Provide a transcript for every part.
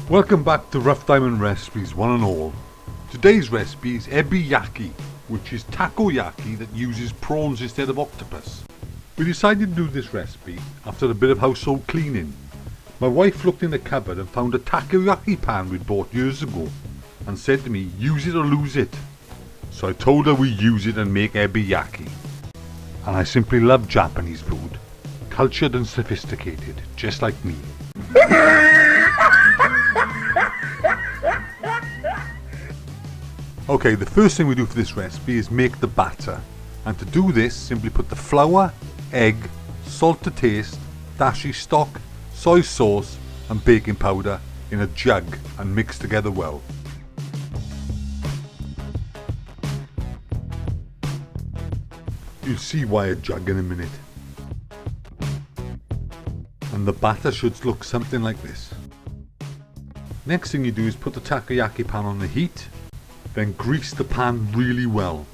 Welcome back to Rough Diamond Recipes, one and all. Today's recipe is Ebiyaki, which is takoyaki that uses prawns instead of octopus. We decided to do this recipe after a bit of household cleaning. My wife looked in the cupboard and found a takoyaki pan we'd bought years ago and said to me, use it or lose it. So I told her we use it and make ebiyaki. And I simply love Japanese food, cultured and sophisticated, just like me. Okay, the first thing we do for this recipe is make the batter. And to do this, simply put the flour, egg, salt to taste, dashi stock, soy sauce and baking powder in a jug and mix together well. You'll see why a jug in a minute. And the batter should look something like this. Next thing you do is put the takoyaki pan on the heat. Then grease the pan really well.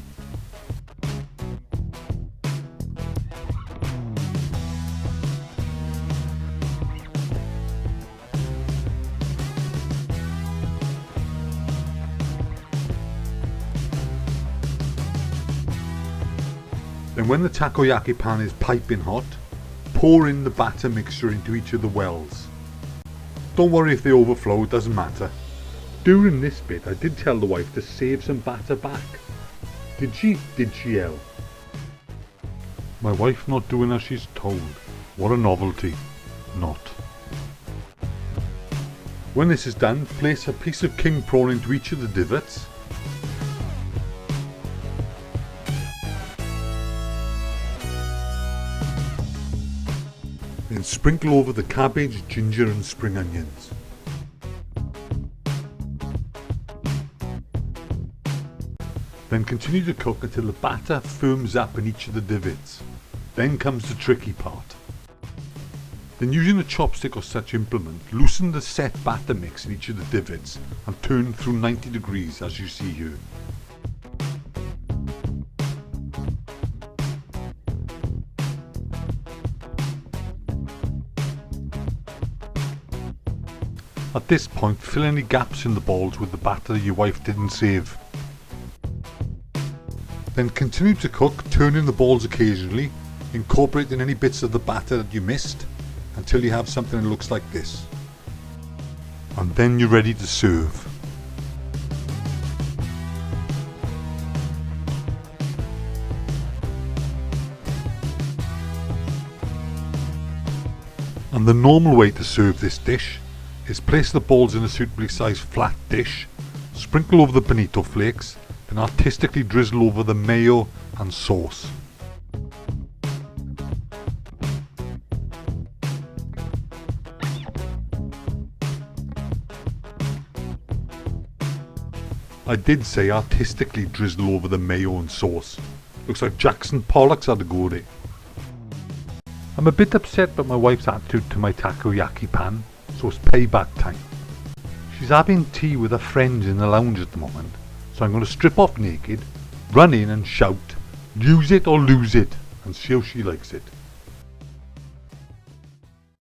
Then when the takoyaki pan is piping hot, pour in the batter mixture into each of the wells. Don't worry if they overflow, it doesn't matter. During this bit, I did tell the wife to save some batter back. Did she, Elle? My wife not doing as she's told. What a novelty. Not. When this is done, place a piece of king prawn into each of the divots. Then sprinkle over the cabbage, ginger and spring onions. Then continue to cook until the batter firms up in each of the divots. Then comes the tricky part. Then using a chopstick or such implement, loosen the set batter mix in each of the divots and turn through 90 degrees as you see here. At this point, fill any gaps in the balls with the batter your wife didn't save. Then continue to cook, turning the balls occasionally, incorporating any bits of the batter that you missed, until you have something that looks like this. And then you're ready to serve. And the normal way to serve this dish is place the balls in a suitably sized flat dish, sprinkle over the bonito flakes, and artistically drizzle over the mayo and sauce. I did say artistically drizzle over the mayo and sauce. Looks like Jackson Pollock's had a go at it. I'm a bit upset about my wife's attitude to my takoyaki pan, so it's payback time. She's having tea with her friends in the lounge at the moment. So I'm going to strip off naked, run in and shout, use it or lose it, and see how she likes it.